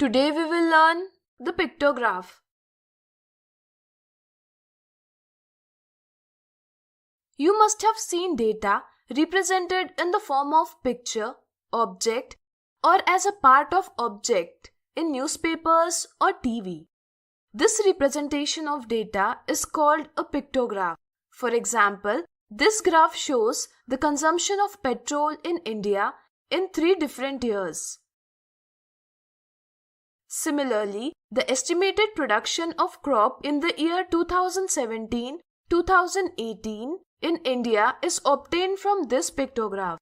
Today we will learn the pictograph. You must have seen data represented in the form of picture, object, or as a part of object in newspapers or TV. This representation of data is called a pictograph. For example, this graph shows the consumption of petrol in India in 3 different years. Similarly, the estimated production of crop in the year 2017-2018 in India is obtained from this pictograph.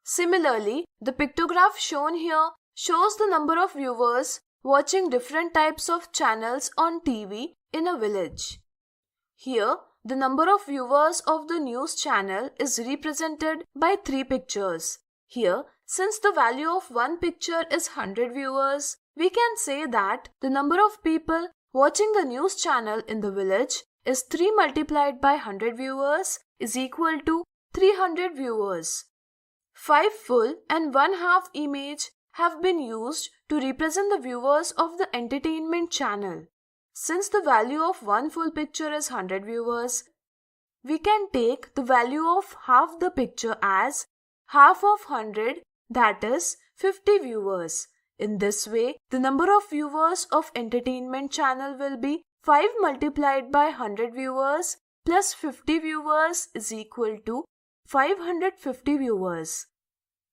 Similarly, the pictograph shown here shows the number of viewers watching different types of channels on TV in a village. Here, the number of viewers of the news channel is represented by 3 pictures. Here, since the value of one picture is 100 viewers, we can say that the number of people watching the news channel in the village is 3 multiplied by 100 viewers is equal to 300 viewers. 5 full and 1 half image have been used to represent the viewers of the entertainment channel. Since the value of one full picture is 100 viewers, we can take the value of half the picture as half of 100, that is 50 viewers. In this way, the number of viewers of entertainment channel will be 5 multiplied by 100 viewers plus 50 viewers is equal to 550 viewers.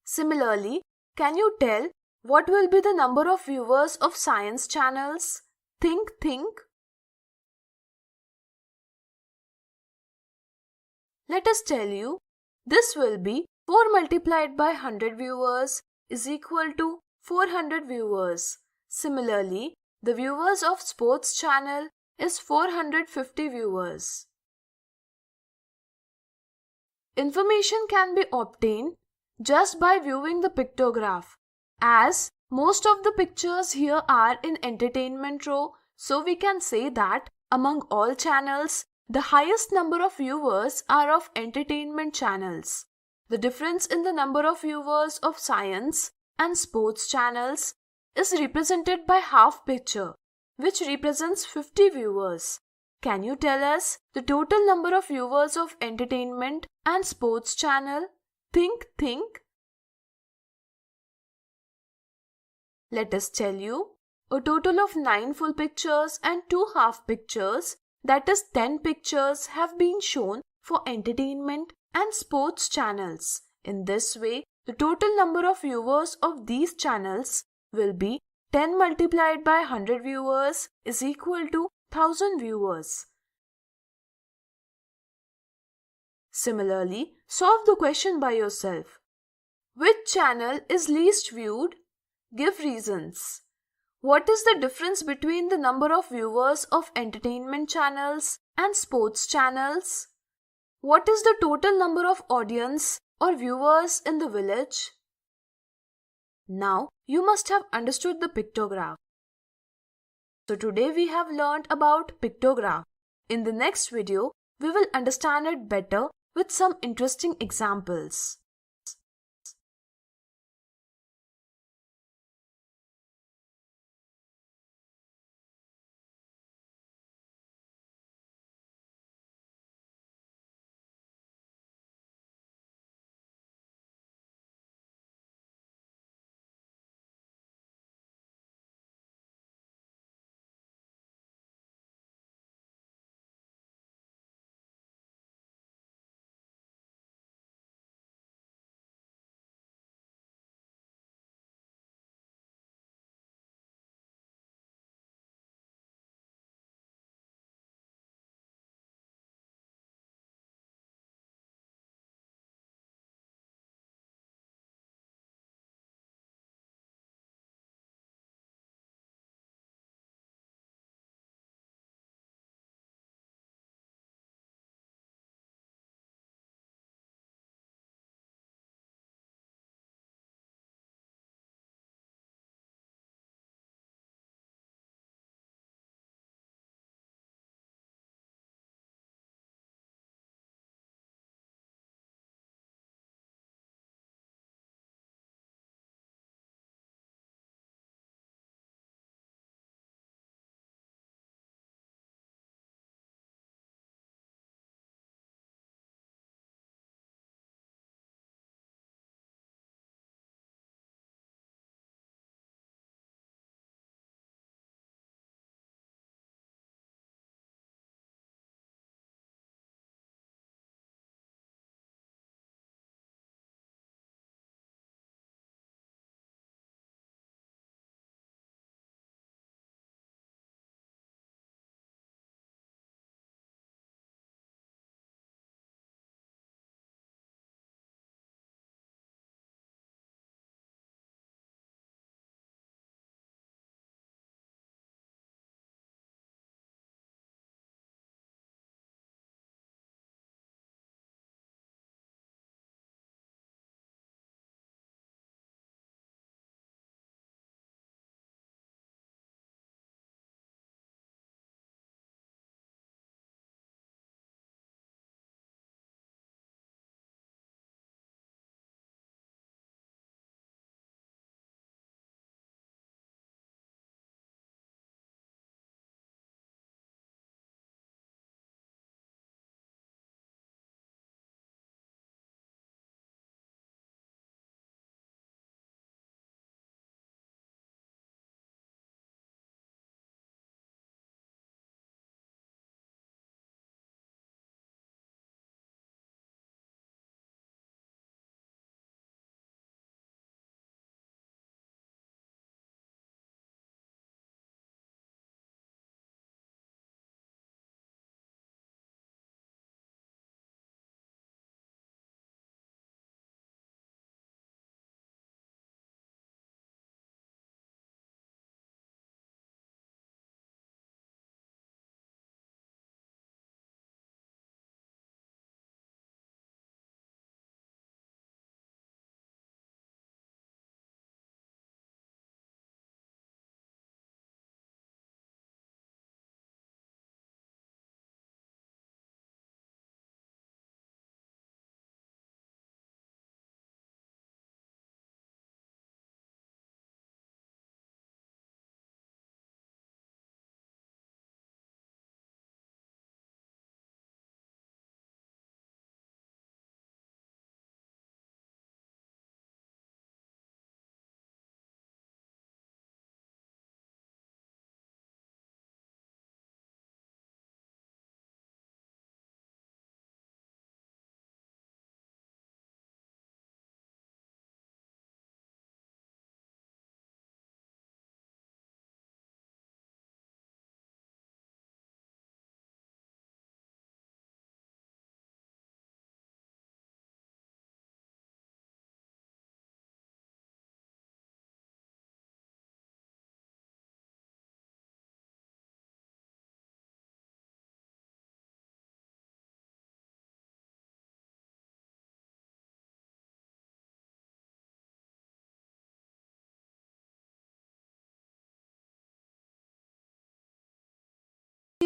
Similarly, can you tell what will be the number of viewers of science channels? Think. Let us tell you, this will be 4 multiplied by 100 viewers is equal to 400 viewers. Similarly, the viewers of sports channel is 450 viewers. Information can be obtained just by viewing the pictograph. As most of the pictures here are in entertainment row, so we can say that among all channels, the highest number of viewers are of entertainment channels. The difference in the number of viewers of science and sports channels is represented by half picture, which represents 50 viewers. Can you tell us the total number of viewers of entertainment and sports channel? Think. Let us tell you, a total of 9 full pictures and 2 half pictures, that is 10 pictures, have been shown for entertainment and sports channels. In this way, the total number of viewers of these channels will be 10 multiplied by 100 viewers is equal to 1000 viewers. Similarly, solve the question by yourself. Which channel is least viewed? Give reasons. What is the difference between the number of viewers of entertainment channels and sports channels? What is the total number of audience or viewers in the village? Now, you must have understood the pictograph. So today we have learned about pictograph. In the next video, we will understand it better with some interesting examples.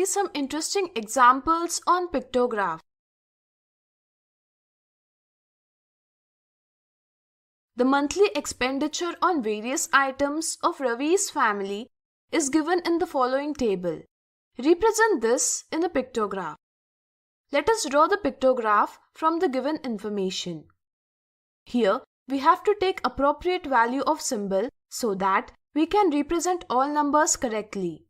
see some interesting examples on Pictograph. The monthly expenditure on various items of Ravi's family is given in the following table. Represent this in a pictograph. Let us draw the pictograph from the given information. Here, we have to take appropriate value of symbol so that we can represent all numbers correctly.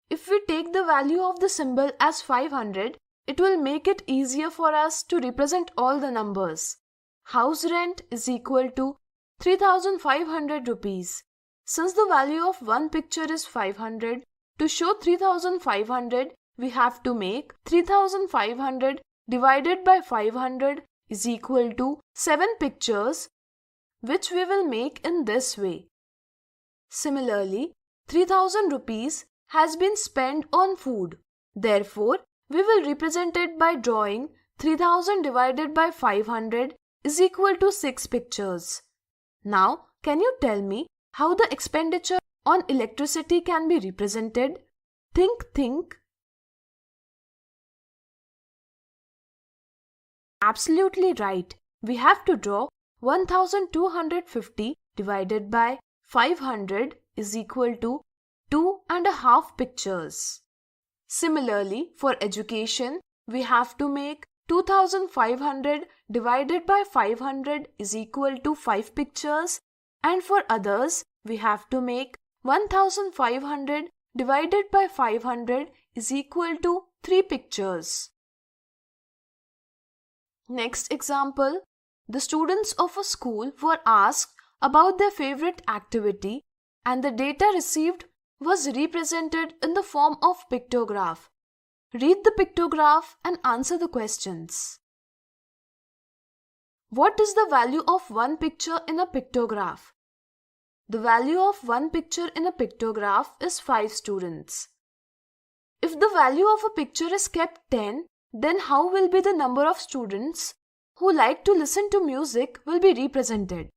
If we take the value of the symbol as 500, it will make it easier for us to represent all the numbers. House rent is equal to 3,500 rupees. Since the value of one picture is 500, to show 3,500, we have to make 3,500 divided by 500 is equal to 7 pictures, which we will make in this way. Similarly, 3,000 rupees has been spent on food. Therefore, we will represent it by drawing 3,000 divided by 500 is equal to 6 pictures. Now, can you tell me how the expenditure on electricity can be represented? Think. Absolutely right. We have to draw 1250 divided by 500 is equal to 2.5 pictures. Similarly, for education, we have to make 2500 divided by 500 is equal to 5 pictures, and for others, we have to make 1500 divided by 500 is equal to 3 pictures. Next example, the students of a school were asked about their favorite activity and the data received was represented in the form of pictograph. Read the pictograph and answer the questions. What is the value of one picture in a pictograph? The value of one picture in a pictograph is 5 students. If the value of a picture is kept 10, then how will be the number of students who like to listen to music will be represented?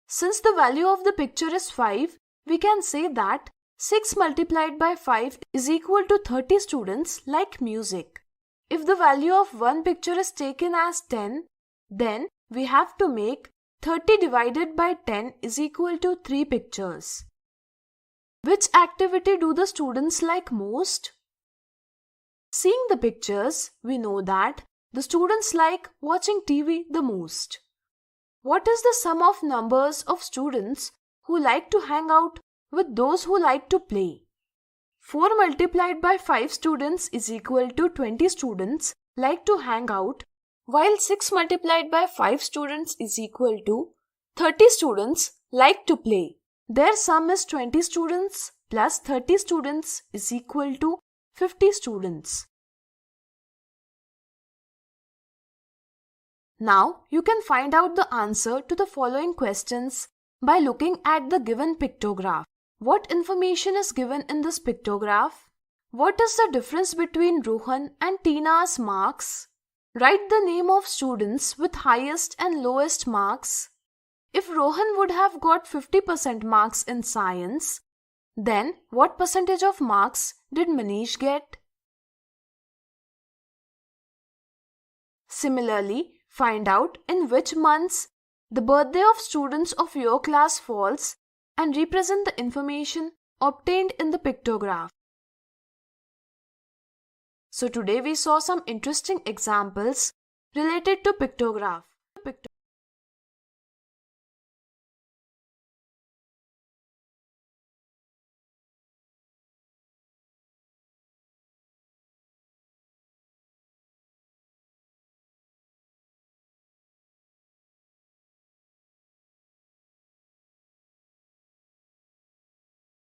Since the value of the picture is 5, we can say that 6 multiplied by 5 is equal to 30 students like music. If the value of one picture is taken as 10, then we have to make 30 divided by 10 is equal to 3 pictures. Which activity do the students like most? Seeing the pictures, we know that the students like watching TV the most. What is the sum of numbers of students who like to hang out with those who like to play? 4 multiplied by 5 students is equal to 20 students like to hang out, while 6 multiplied by 5 students is equal to 30 students like to play. Their sum is 20 students plus 30 students is equal to 50 students. Now you can find out the answer to the following questions by looking at the given pictograph. What information is given in this pictograph? What is the difference between Rohan and Tina's marks? Write the name of students with highest and lowest marks. If Rohan would have got 50% marks in science, then what percentage of marks did Manish get? Similarly, find out in which months the birthday of students of your class falls and represent the information obtained in the pictograph. So today we saw some interesting examples related to pictograph.